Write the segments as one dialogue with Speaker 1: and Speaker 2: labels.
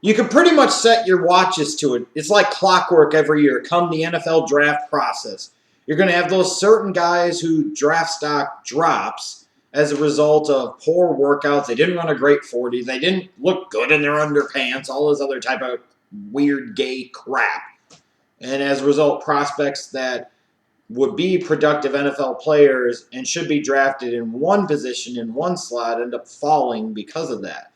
Speaker 1: You can pretty much set your watches to it. It's like clockwork every year. Come the NFL draft process, you're going to have those certain guys who draft stock drops as a result of poor workouts. They didn't run a great 40. They didn't look good in their underpants. All this other type of weird gay crap. And as a result, prospects that would be productive NFL players and should be drafted in one position, in one slot, end up falling because of that.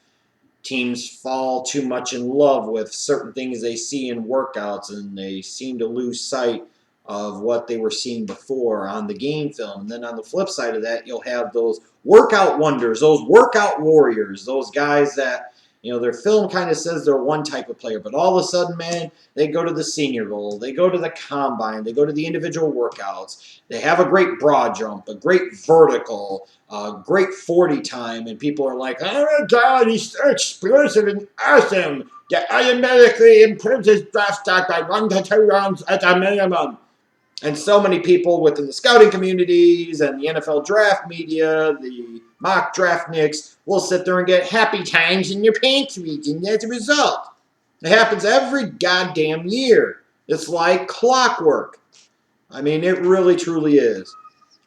Speaker 1: Teams fall too much in love with certain things they see in workouts, and they seem to lose sight of what they were seeing before on the game film. And then on the flip side of that, you'll have those workout wonders, those workout warriors, those guys that, their film kind of says they're one type of player, but all of a sudden, man, they go to the Senior Bowl, they go to the Combine, they go to the individual workouts, they have a great broad jump, a great vertical, a great 40 time, and people are like, oh my God, he's so explosive and awesome that automatically improves his draft stock by 1 to 2 rounds at a minimum. And so many people within the scouting communities and the NFL draft media, the mock draft nicks, will sit there and get happy times in your pants region as a result. It happens every goddamn year. It's like clockwork. I mean, it really, truly is.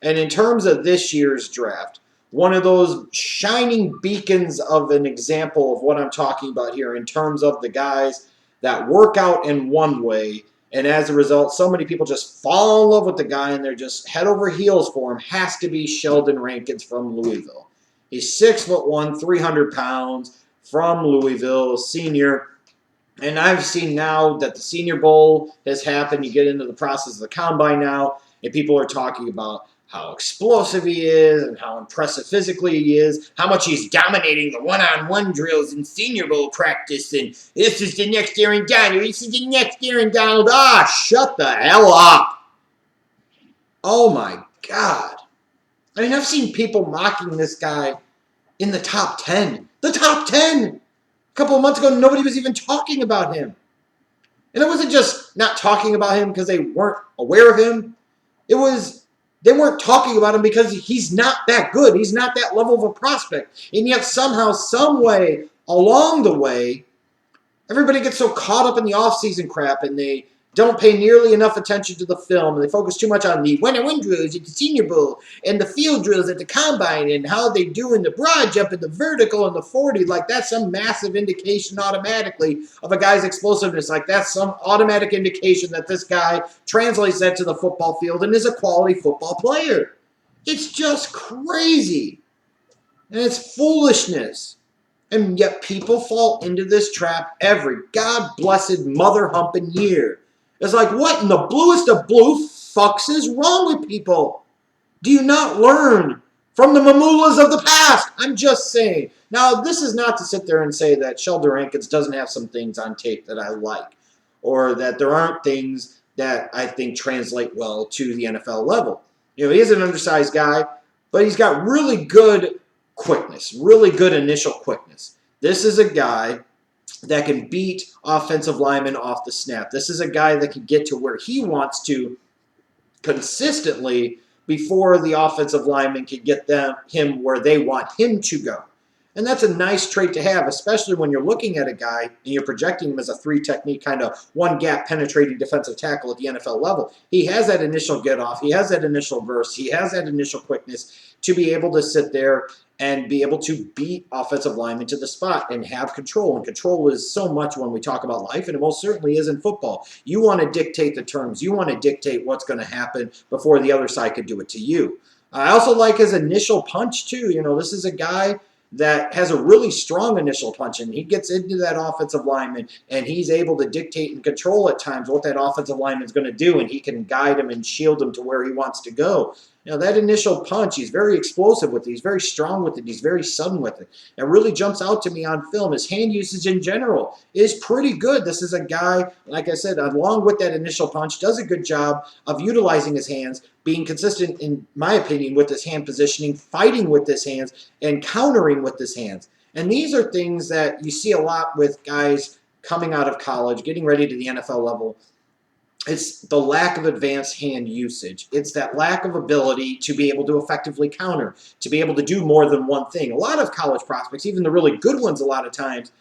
Speaker 1: And in terms of this year's draft, one of those shining beacons of an example of what I'm talking about here in terms of the guys that work out in one way, and as a result, so many people just fall in love with the guy and they're just head over heels for him, has to be Sheldon Rankins from Louisville. He's 6'1", 300 pounds, from Louisville, senior. And I've seen now that the Senior Bowl has happened. You get into the process of the Combine now, and people are talking about how explosive he is and how impressive physically he is, how much he's dominating the one-on-one drills in Senior Bowl practice, and this is the next Aaron Donald, this is the next Aaron Donald. Shut the hell up. Oh my God. I mean, I've seen people mocking this guy in the top 10. The top 10! A couple of months ago, nobody was even talking about him. And it wasn't just not talking about him because they weren't aware of him. It was they weren't talking about him because he's not that good. He's not that level of a prospect. And yet somehow, some way, along the way, everybody gets so caught up in the offseason crap and they don't pay nearly enough attention to the film, and they focus too much on the one-on-one drills at the Senior Bowl and the field drills at the Combine and how they do in the broad jump and the vertical and the 40. Like, that's some massive indication automatically of a guy's explosiveness. Like, that's some automatic indication that this guy translates that to the football field and is a quality football player. It's just crazy. And it's foolishness. And yet people fall into this trap every God-blessed mother-humping year. It's like, what in the bluest of blue fucks is wrong with people? Do you not learn from the mamulas of the past? I'm just saying. Now, this is not to sit there and say that Sheldon Rankins doesn't have some things on tape that I like, or that there aren't things that I think translate well to the NFL level. He is an undersized guy, but he's got really good quickness, really good initial quickness. This is a guy that can beat offensive linemen off the snap. This is a guy that can get to where he wants to consistently before the offensive lineman can get him where they want him to go. And that's a nice trait to have, especially when you're looking at a guy and you're projecting him as a three-technique kind of one-gap penetrating defensive tackle at the NFL level. He has that initial get-off. He has that initial burst. He has that initial quickness to be able to sit there and be able to beat offensive linemen to the spot and have control. And control is so much when we talk about life, and it most certainly is in football. You want to dictate the terms. You want to dictate what's going to happen before the other side could do it to you. I also like his initial punch, too. This is a guy that has a really strong initial punch, and he gets into that offensive lineman, and he's able to dictate and control at times what that offensive lineman's going to do, and he can guide him and shield him to where he wants to go. That initial punch, he's very explosive with it. He's very strong with it. He's very sudden with it. It really jumps out to me on film. His hand usage in general is pretty good. This is a guy, like I said, along with that initial punch, does a good job of utilizing his hands, being consistent, in my opinion, with his hand positioning, fighting with his hands, and countering with his hands. And these are things that you see a lot with guys coming out of college, getting ready to the NFL level. It's the lack of advanced hand usage. It's that lack of ability to be able to effectively counter, to be able to do more than one thing. A lot of college prospects, even the really good ones a lot of times,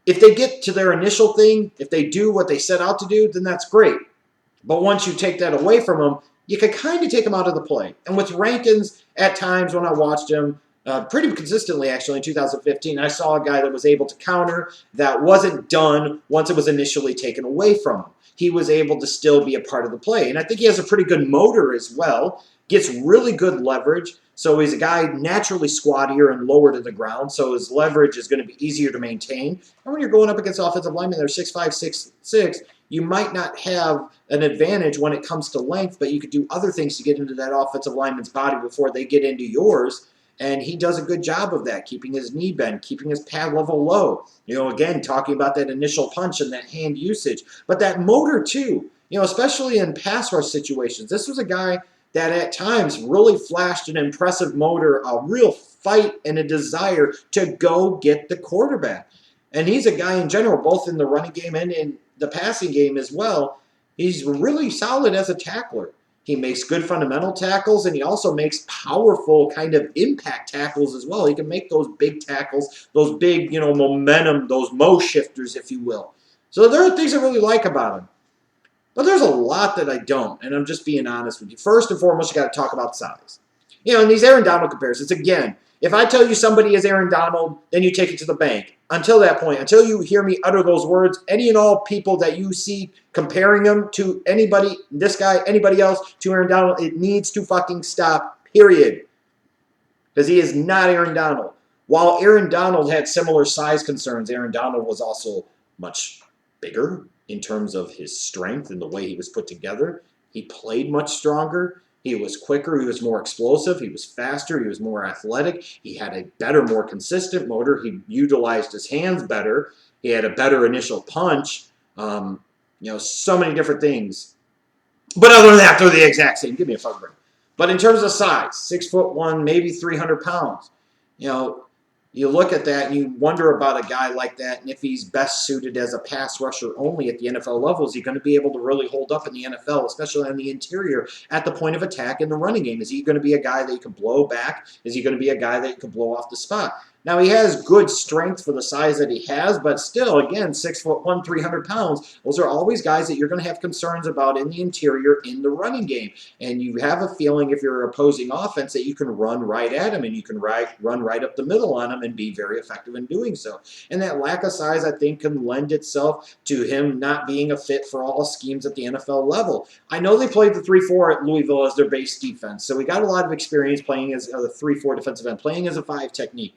Speaker 1: if they get to their initial thing, if they do what they set out to do, then that's great. But once you take that away from them, you can kind of take them out of the play. And with Rankins, at times when I watched him, pretty consistently actually in 2015, I saw a guy that was able to counter that wasn't done once it was initially taken away from him. He was able to still be a part of the play. And I think he has a pretty good motor as well, gets really good leverage. So he's a guy naturally squattier and lower to the ground, so his leverage is going to be easier to maintain. And when you're going up against offensive linemen that are 6'5", 6'6", you might not have an advantage when it comes to length, but you could do other things to get into that offensive lineman's body before they get into yours. And he does a good job of that, keeping his knee bend, keeping his pad level low. Again, talking about that initial punch and that hand usage. But that motor too, especially in pass rush situations. This was a guy that at times really flashed an impressive motor, a real fight and a desire to go get the quarterback. And he's a guy in general, both in the running game and in the passing game as well. He's really solid as a tackler. He makes good fundamental tackles, and he also makes powerful kind of impact tackles as well. He can make those big tackles, those big, momentum, those mo shifters, if you will. So there are things I really like about him. But there's a lot that I don't, and I'm just being honest with you. First and foremost, you got to talk about size. In these Aaron Donald comparisons, again, if I tell you somebody is Aaron Donald, then you take it to the bank. Until that point, until you hear me utter those words, any and all people that you see comparing him to anybody, this guy, anybody else, to Aaron Donald, it needs to fucking stop, period. Because he is not Aaron Donald. While Aaron Donald had similar size concerns, Aaron Donald was also much bigger in terms of his strength and the way he was put together. He played much stronger. He was quicker. He was more explosive. He was faster. He was more athletic. He had a better, more consistent motor. He utilized his hands better. He had a better initial punch. So many different things. But other than that, they're the exact same. Give me a fucking break. But in terms of size, 6'1", maybe 300 pounds. You look at that and you wonder about a guy like that and if he's best suited as a pass rusher only at the NFL level. Is he going to be able to really hold up in the NFL, especially on the interior at the point of attack in the running game? Is he going to be a guy that you can blow back? Is he going to be a guy that you can blow off the spot? Now, he has good strength for the size that he has, but still, again, 6'1", 300 pounds. Those are always guys that you're going to have concerns about in the interior in the running game. And you have a feeling if you're opposing offense that you can run right at him and you can run right up the middle on him and be very effective in doing so. And that lack of size, I think, can lend itself to him not being a fit for all schemes at the NFL level. I know they played the 3-4 at Louisville as their base defense, so we got a lot of experience playing as a 3-4 defensive end, playing as a 5 technique.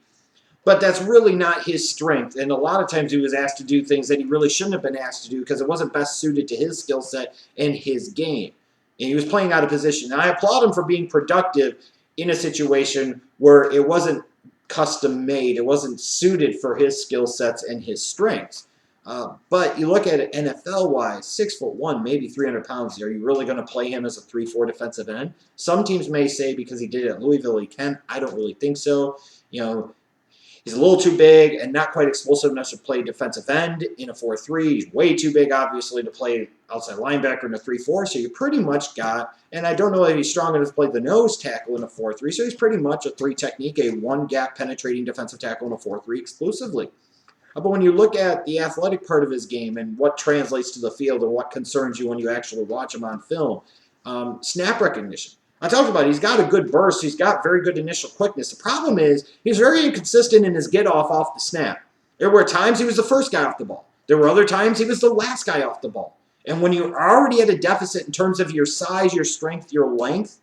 Speaker 1: But that's really not his strength. And a lot of times he was asked to do things that he really shouldn't have been asked to do because it wasn't best suited to his skill set and his game. And he was playing out of position. And I applaud him for being productive in a situation where it wasn't custom made. It wasn't suited for his skill sets and his strengths. But you look at it NFL-wise, 6'1", maybe 300 pounds. Are you really going to play him as a 3-4 defensive end? Some teams may say because he did it at Louisville he can. I don't really think so. He's a little too big and not quite explosive enough to play defensive end in a 4-3. He's way too big, obviously, to play outside linebacker in a 3-4. So you pretty much got, and I don't know if he's strong enough to play the nose tackle in a 4-3. So he's pretty much a 3 technique, a 1-gap penetrating defensive tackle in a 4-3 exclusively. But when you look at the athletic part of his game and what translates to the field and what concerns you when you actually watch him on film, snap recognition. I talked about it. He's got a good burst. He's got very good initial quickness. The problem is he's very inconsistent in his get-off the snap. There were times he was the first guy off the ball. There were other times he was the last guy off the ball. And when you're already at a deficit in terms of your size, your strength, your length,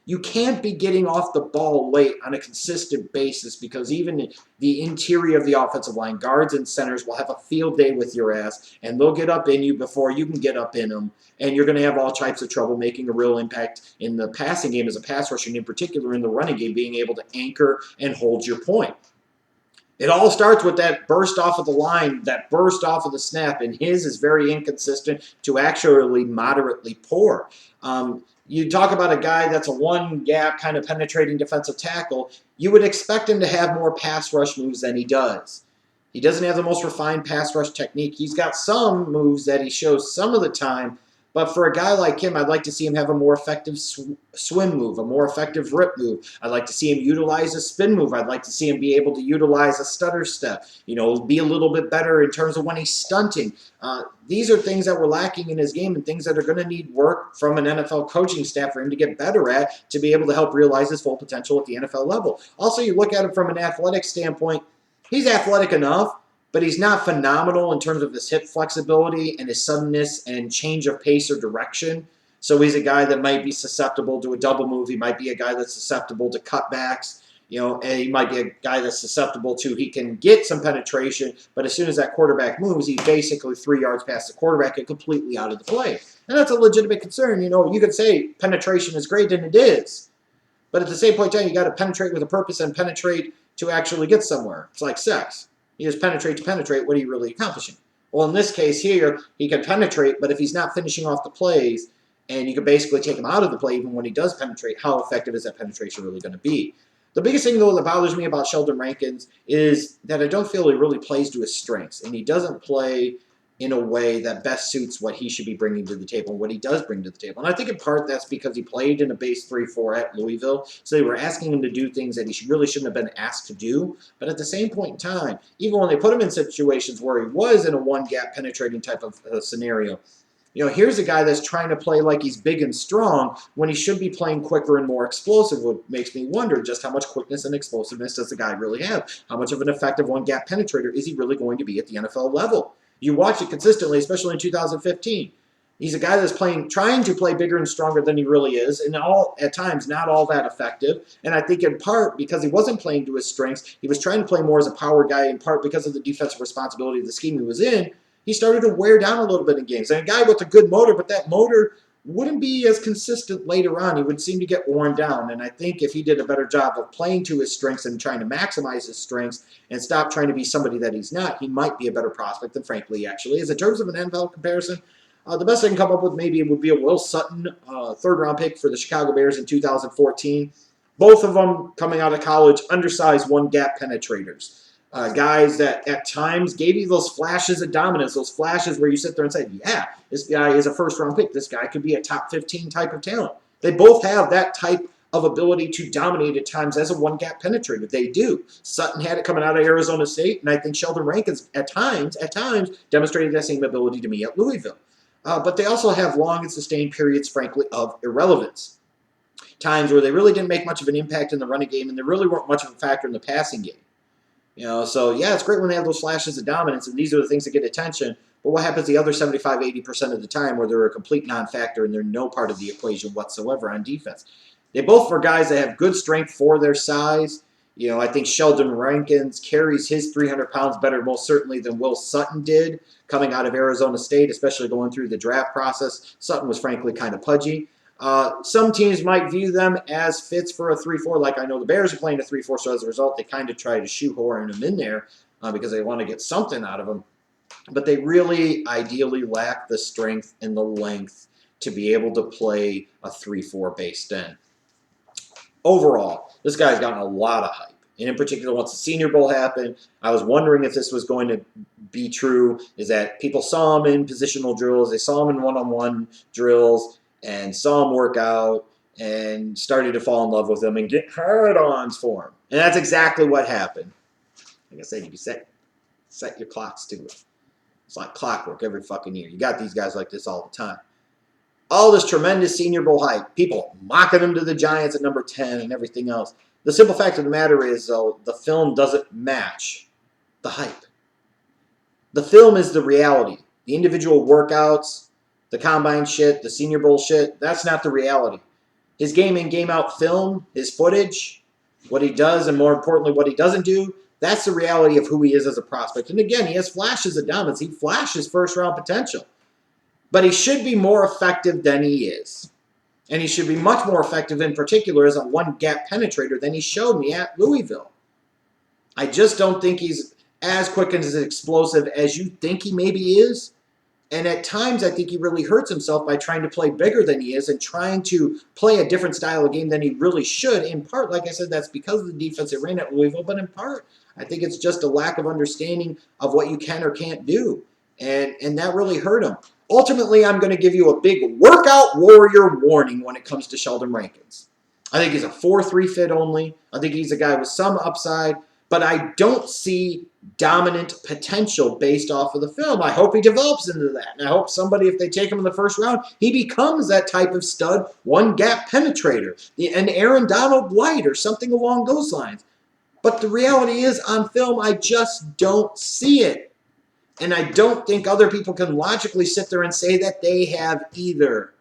Speaker 1: you can't be getting off the ball late on a consistent basis because even the interior of the offensive line, guards and centers, will have a field day with your ass, and they'll get up in you before you can get up in them, and you're going to have all types of trouble making a real impact in the passing game as a pass rusher, and in particular in the running game, being able to anchor and hold your point. It all starts with that burst off of the line, that burst off of the snap, and his is very inconsistent to actually moderately poor. You talk about a guy that's a 1-gap kind of penetrating defensive tackle, you would expect him to have more pass rush moves than he does. He doesn't have the most refined pass rush technique. He's got some moves that he shows some of the time, But for a guy like him, I'd like to see him have a more effective swim move, a more effective rip move. I'd like to see him utilize a spin move. I'd like to see him be able to utilize a stutter step, be a little bit better in terms of when he's stunting. These are things that we're lacking in his game and things that are going to need work from an NFL coaching staff for him to get better at to be able to help realize his full potential at the NFL level. Also, you look at it from an athletic standpoint, he's athletic enough, but he's not phenomenal in terms of his hip flexibility and his suddenness and change of pace or direction. So he's a guy that might be susceptible to a double move. He might be a guy that's susceptible to cutbacks. And he might be a guy that's susceptible to, he can get some penetration, but as soon as that quarterback moves, he's basically 3 yards past the quarterback and completely out of the play. And that's a legitimate concern. You could say penetration is great, and it is. But at the same point in time, you got to penetrate with a purpose and penetrate to actually get somewhere. It's like sex. You just penetrate to penetrate. What are you really accomplishing? Well, in this case here, he can penetrate, but if he's not finishing off the plays, and you can basically take him out of the play even when he does penetrate, how effective is that penetration really going to be? The biggest thing, though, that bothers me about Sheldon Rankins is that I don't feel he really plays to his strengths, and he doesn't play in a way that best suits what he should be bringing to the table and what he does bring to the table. And I think in part that's because he played in a base 3-4 at Louisville, so they were asking him to do things that he really shouldn't have been asked to do. But at the same point in time, even when they put him in situations where he was in a one-gap penetrating type of scenario, here's a guy that's trying to play like he's big and strong when he should be playing quicker and more explosive, which makes me wonder just how much quickness and explosiveness does the guy really have? How much of an effective one-gap penetrator is he really going to be at the NFL level? You watch it consistently, especially in 2015. He's a guy that's trying to play bigger and stronger than he really is, and at times not all that effective. And I think in part because he wasn't playing to his strengths, he was trying to play more as a power guy, in part because of the defensive responsibility of the scheme he was in. He started to wear down a little bit in games. And a guy with a good motor, but that motor wouldn't be as consistent later on. He would seem to get worn down. And I think if he did a better job of playing to his strengths and trying to maximize his strengths and stop trying to be somebody that he's not, he might be a better prospect than frankly he actually is. In terms of an NFL comparison, the best I can come up with maybe would be a Will Sutton, third-round pick for the Chicago Bears in 2014. Both of them coming out of college, undersized one-gap penetrators. Guys that at times gave you those flashes of dominance, those flashes where you sit there and say, yeah, this guy is a first-round pick. This guy could be a top 15 type of talent. They both have that type of ability to dominate at times as a one-gap penetrator. They do. Sutton had it coming out of Arizona State, and I think Sheldon Rankins at times demonstrated that same ability to me at Louisville. But they also have long and sustained periods, frankly, of irrelevance. Times where they really didn't make much of an impact in the running game, and they really weren't much of a factor in the passing game. So yeah, it's great when they have those flashes of dominance, and these are the things that get attention. But what happens the other 75-80% of the time where they're a complete non-factor and they're no part of the equation whatsoever on defense? They both are guys that have good strength for their size. I think Sheldon Rankins carries his 300 pounds better most certainly than Will Sutton did coming out of Arizona State, especially going through the draft process. Sutton was frankly kind of pudgy. Some teams might view them as fits for a 3-4, like I know the Bears are playing a 3-4, so as a result, they kind of try to shoehorn them in there because they want to get something out of them. But they really ideally lack the strength and the length to be able to play a 3-4 based end. Overall, this guy's gotten a lot of hype. And in particular, once the Senior Bowl happened, I was wondering if this was going to be true, is that people saw him in positional drills, they saw him in one-on-one drills, and saw him work out and started to fall in love with him and get hard-ons for him. And that's exactly what happened. Like I said, you set your clocks to it. It's like clockwork every fucking year. You got these guys like this all the time. All this tremendous Senior Bowl hype. People mocking him to the Giants at number 10 and everything else. The simple fact of the matter is, though, the film doesn't match the hype. The film is the reality. The individual workouts, the combine shit, the Senior Bowl shit, that's not the reality. His game-in, game-out film, his footage, what he does, and more importantly, what he doesn't do, that's the reality of who he is as a prospect. And again, he has flashes of dominance. He flashes first-round potential. But he should be more effective than he is. And he should be much more effective in particular as a one-gap penetrator than he showed me at Louisville. I just don't think he's as quick and as explosive as you think he maybe is. And at times, I think he really hurts himself by trying to play bigger than he is and trying to play a different style of game than he really should. In part, like I said, that's because of the defense that ran at Louisville. But in part, I think it's just a lack of understanding of what you can or can't do. And that really hurt him. ultimately, I'm going to give you a big workout warrior warning when it comes to Sheldon Rankins. I think he's a 4-3 fit only. I think he's a guy with some upside, but I don't see dominant potential based off of the film. I hope he develops into that. And I hope somebody, if they take him in the first round, he becomes that type of stud, one-gap penetrator, an Aaron Donald light or something along those lines. But the reality is, on film, I just don't see it. And I don't think other people can logically sit there and say that they have either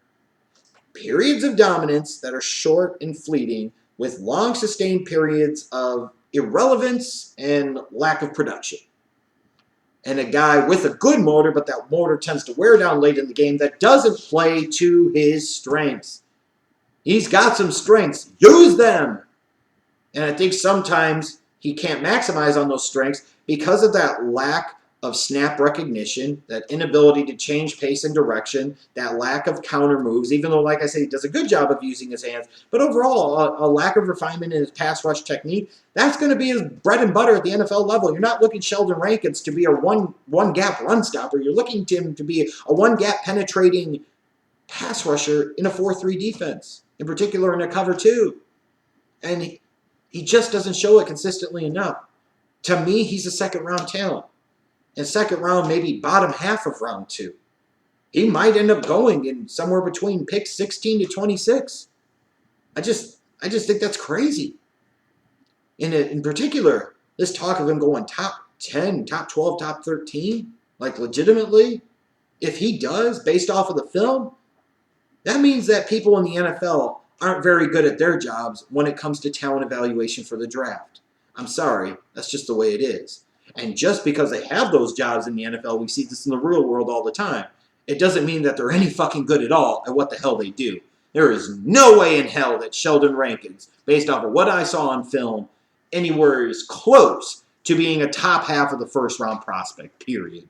Speaker 1: periods of dominance that are short and fleeting with long sustained periods of irrelevance and lack of production. And a guy with a good motor, but that motor tends to wear down late in the game, that doesn't play to his strengths. He's got some strengths. Use them! And I think sometimes he can't maximize on those strengths because of that lack of snap recognition, that inability to change pace and direction, that lack of counter moves, even though, like I said, he does a good job of using his hands. But overall, a lack of refinement in his pass rush technique, that's going to be his bread and butter at the NFL level. You're not looking Sheldon Rankins to be a one-gap run stopper. You're looking to him to be a one-gap penetrating pass rusher in a 4-3 defense, in particular in a cover 2. And he just doesn't show it consistently enough. To me, he's a second-round talent. And second round, maybe bottom half of round 2. He might end up going in somewhere between picks 16 to 26. I just think that's crazy. In particular, this talk of him going top 10, top 12, top 13, like legitimately, if he does, based off of the film, that means that people in the NFL aren't very good at their jobs when it comes to talent evaluation for the draft. I'm sorry, that's just the way it is. And just because they have those jobs in the NFL, we see this in the real world all the time, it doesn't mean that they're any fucking good at all at what the hell they do. There is no way in hell that Sheldon Rankins, based off of what I saw on film, anywhere is close to being a top half of the first round prospect, period.